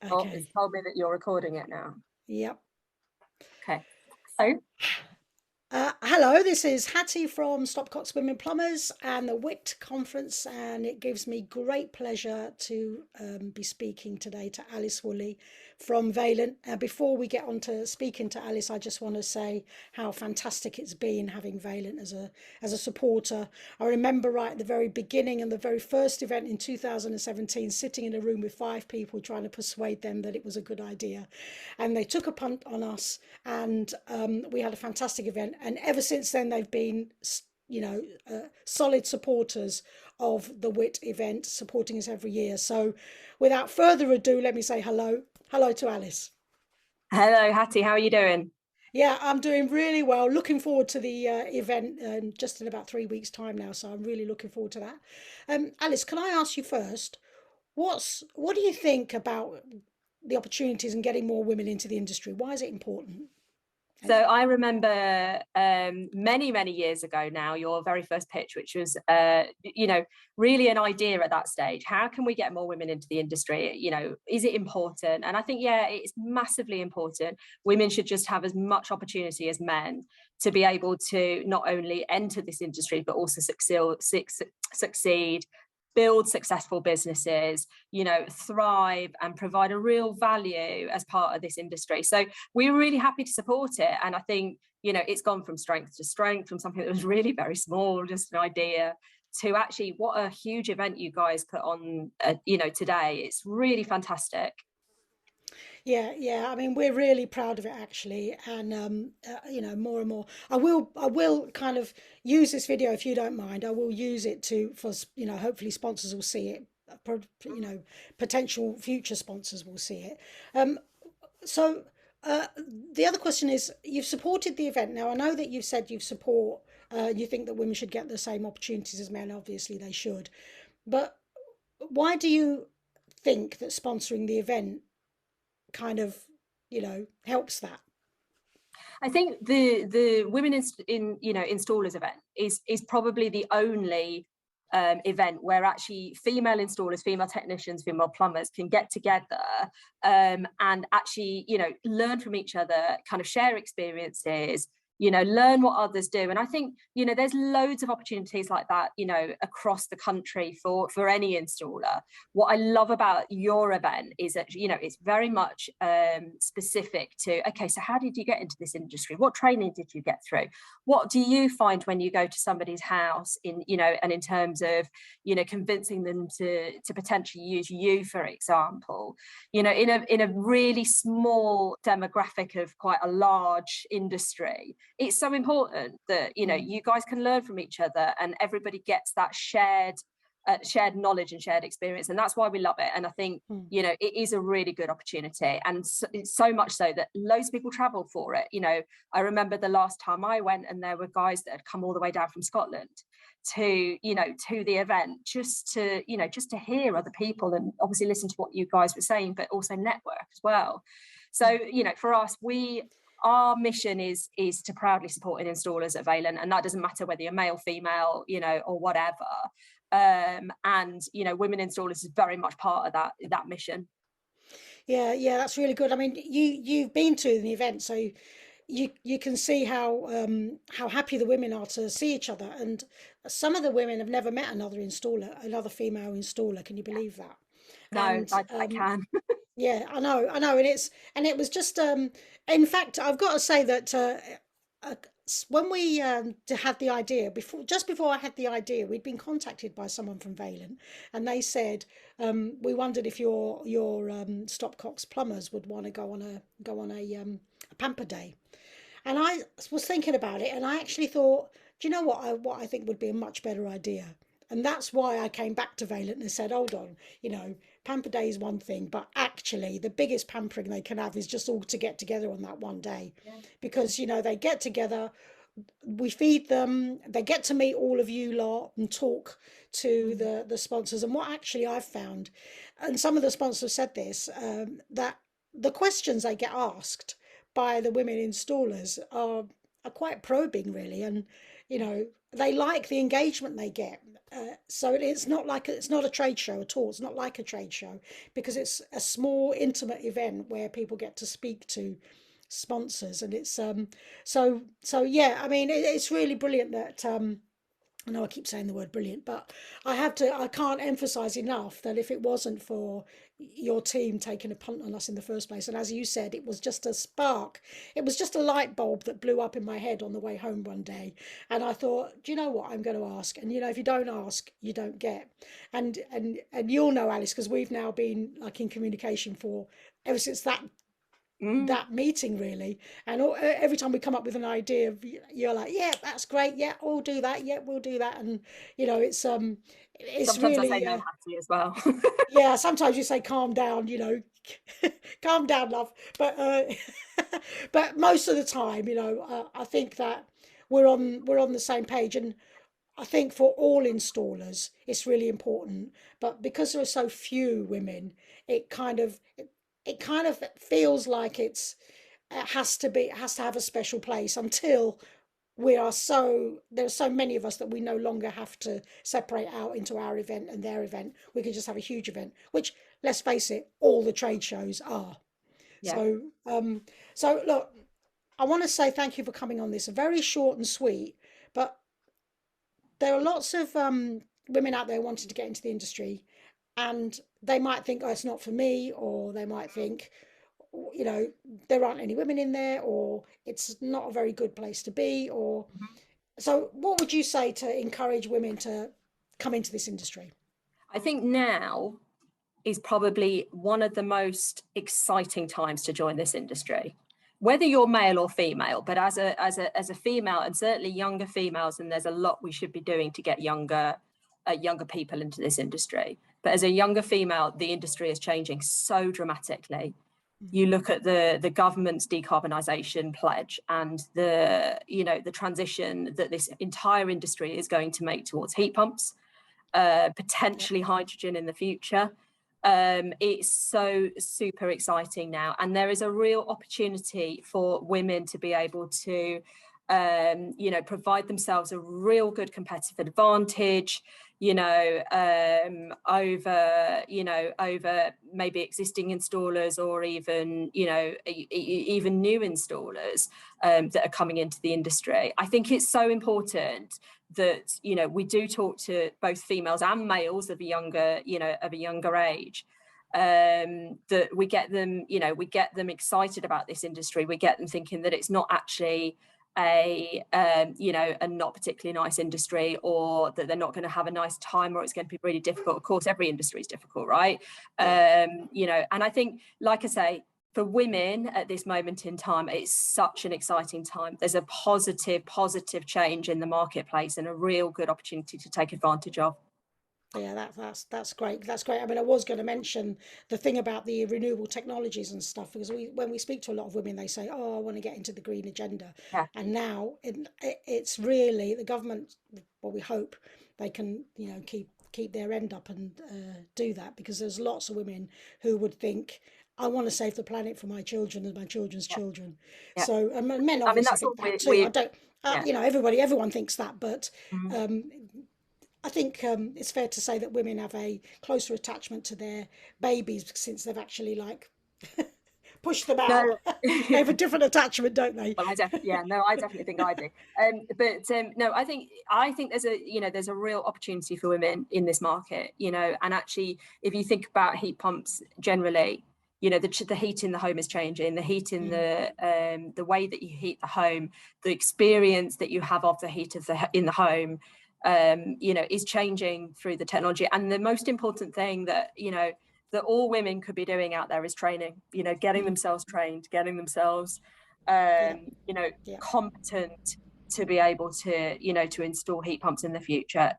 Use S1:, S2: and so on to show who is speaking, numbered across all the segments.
S1: Oh, it's
S2: Okay.
S1: told me that you're recording it now.
S2: Yep.
S1: Okay. So,
S2: Hello, this is Hattie from Stopcock's Women Plumbers and the WIT conference, and it gives me great pleasure to be speaking today to Alice Woolley from Vaillant. Before we get on to speaking to Alice, I just want to say how fantastic it's been having Vaillant as a supporter. I remember right at the very beginning and the very first event in 2017, sitting in a room with 5 people trying to persuade them that it was a good idea, and they took a punt on us, and we had a fantastic event. And ever since then, they've been, solid supporters of the WIT event, supporting us every year. So, without further ado, let me say hello to Alice.
S1: hello, Hattie. How are you doing?
S2: Yeah, I'm doing really well. Looking forward to the event just in about 3 weeks' time now. So I'm really looking forward to that. Alice, can I ask you first? What do you think about the opportunities and getting more women into the industry? Why is it important?
S1: So I remember many, many years ago now, your very first pitch, which was, really an idea at that stage. How can we get more women into the industry? Is it important? And I think, yeah, it's massively important. Women should just have as much opportunity as men to be able to not only enter this industry, but also succeed, build successful businesses, thrive and provide a real value as part of this industry. So we were really happy to support it. And I think, it's gone from strength to strength, from something that was really very small, just an idea, to actually what a huge event you guys put on, today. It's really fantastic.
S2: Yeah, yeah. I mean, we're really proud of it actually, and more and more. I will kind of use this video if you don't mind. I will use it hopefully sponsors will see it. Potential future sponsors will see it. Um, so uh, the other question is, you've supported the event. Now, I know that you've said you think that women should get the same opportunities as men. Obviously, they should. But why do you think that sponsoring the event kind of, helps that?
S1: I think the women installers event is probably the only event where actually female installers, female technicians, female plumbers can get together and actually learn from each other, kind of share experiences, learn what others do. And I think there's loads of opportunities like that across the country for any installer. What I love about your event is that it's very much specific to, okay, so how did you get into this industry? What training did you get through? What do you find when you go to somebody's house and in terms of convincing them to potentially use you, for example, in a really small demographic of quite a large industry. It's so important that
S2: Mm.
S1: you guys can learn from each other and everybody gets that shared knowledge and shared experience, and that's why we love it. And I think
S2: Mm.
S1: it is a really good opportunity, and so much so that loads of people travel for it. I remember the last time I went, and there were guys that had come all the way down from Scotland to the event, just to hear other people and obviously listen to what you guys were saying, but also network as well. So for us, our mission is to proudly support installers at Vaillant, and that doesn't matter whether you're male, female, or whatever. And women installers is very much part of that mission.
S2: Yeah, yeah, that's really good. I mean, you've been to the event, so you can see how happy the women are to see each other. And some of the women have never met another female installer. Can you believe that?
S1: No,
S2: And
S1: I can.
S2: yeah, I know, and it was just in fact, I've got to say that uh, when we had the idea just before I had the idea, we'd been contacted by someone from Vaillant, and they said we wondered if your Stopcock's plumbers would want to go on a pamper day, and I was thinking about it, and I actually thought, do you know what I think would be a much better idea? And that's why I came back to Vaillant and said, hold on, pamper day is one thing, but actually the biggest pampering they can have is just all to get together on that one day.
S1: Yeah.
S2: Because, they get together, we feed them, they get to meet all of you lot and talk to
S1: Mm.
S2: the sponsors. And what actually I've found, and some of the sponsors said this, that the questions they get asked by the women installers are quite probing, really. And they like the engagement they get. So it's not like it's not a trade show at all. It's not like a trade show because it's a small, intimate event where people get to speak to sponsors, and it's so yeah. I mean, it's really brilliant that I know I keep saying the word brilliant, but I can't emphasize enough that if it wasn't for your team taking a punt on us in the first place, and as you said, it was just a spark, it was just a light bulb that blew up in my head on the way home one day. And I thought, do you know what? I'm going to ask. And if you don't ask, you don't get. And you'll know, Alice, because we've now been like in communication for ever since that meeting really, and every time we come up with an idea, you're like, yeah, that's great, yeah, we'll do that, yeah, we'll do that. And it's
S1: Sometimes I say
S2: really
S1: no, Hattie, as well.
S2: yeah, sometimes you say calm down, calm down, love. But but most of the time, I think that we're on the same page. And I think for all installers, it's really important. But because there are so few women, it kind of feels like it has to have a special place until there's so many of us that we no longer have to separate out into our event and their event. We can just have a huge event, which, let's face it, all the trade shows are.
S1: Yeah.
S2: So look, I want to say thank you for coming on this. Very short and sweet, but there are lots of women out there wanting to get into the industry, and they might think, oh, it's not for me, or they might think, there aren't any women in there, or it's not a very good place to be, or so. What would you say to encourage women to come into this industry?
S1: I think now is probably one of the most exciting times to join this industry, whether you're male or female. But as a female, and certainly younger females, and there's a lot we should be doing to get younger people into this industry. But as a younger female, the industry is changing so dramatically. You look at the government's decarbonisation pledge and the transition that this entire industry is going to make towards heat pumps, potentially hydrogen in the future. It's so super exciting now, and there is a real opportunity for women to be able to provide themselves a real good competitive advantage, over maybe existing installers, or even even new installers that are coming into the industry. I think it's so important that we do talk to both females and males of a younger age, that we get them excited about this industry. We get them thinking that it's not actually a not particularly nice industry, or that they're not going to have a nice time, or it's going to be really difficult. Of course, every industry is difficult, right? And I think, like I say, for women at this moment in time, it's such an exciting time. There's a positive change in the marketplace, and a real good opportunity to take advantage of.
S2: Yeah, that's great. That's great. I mean, I was going to mention the thing about the renewable technologies and stuff, because when we speak to a lot of women, they say, "Oh, I want to get into the green agenda."
S1: Yeah.
S2: And now it's really the government. Well, we hope they can, keep their end up and do that, because there's lots of women who would think, I want to save the planet for my children and my children's children.
S1: Yeah.
S2: So, and men
S1: I mean,
S2: obviously
S1: that's
S2: think
S1: all
S2: that too. I don't, everyone thinks that, but I think it's fair to say that women have a closer attachment to their babies since they've actually pushed them out.
S1: No.
S2: They have a different attachment, don't they?
S1: Well, I definitely think I do. No, I think there's a real opportunity for women in this market, and actually, if you think about heat pumps generally, the heat in the home is changing. The heat in the way that you heat the home, the experience that you have of the heat in the home, is changing through the technology. And the most important thing that all women could be doing out there is training, getting themselves trained, getting themselves, competent to be able to, to install heat pumps in the future,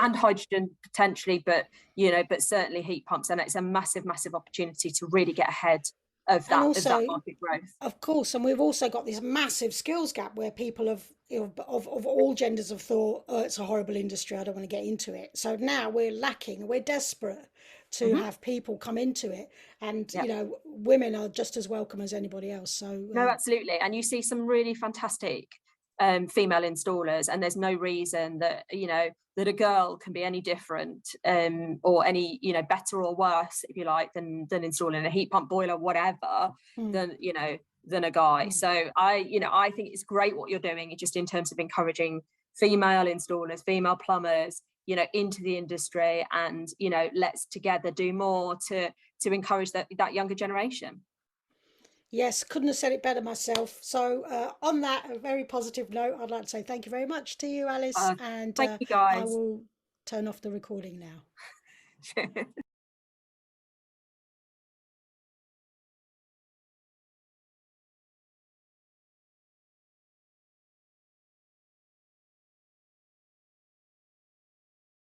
S1: and hydrogen potentially, but certainly heat pumps. And it's a massive opportunity to really get ahead of that,
S2: also,
S1: of that market growth.
S2: Of course, and we've also got this massive skills gap where people of all genders have thought, oh, it's a horrible industry, I don't want to get into it. So now we're desperate to have people come into it, and women are just as welcome as anybody else. So
S1: no, absolutely. And you see some really fantastic female installers, and there's no reason that, you know, that a girl can be any different, or any, you know, better or worse, if you like, than installing a heat pump, boiler, whatever, than, you know, than a guy. So I think it's great what you're doing, just in terms of encouraging female installers, female plumbers, you know, into the industry, and, you know, let's together do more to encourage that younger generation.
S2: Yes, couldn't have said it better myself. So, on that a very positive note, I'd like to say thank you very much to you, Alice, and
S1: Thank you
S2: I
S1: guys.
S2: will turn off the recording now.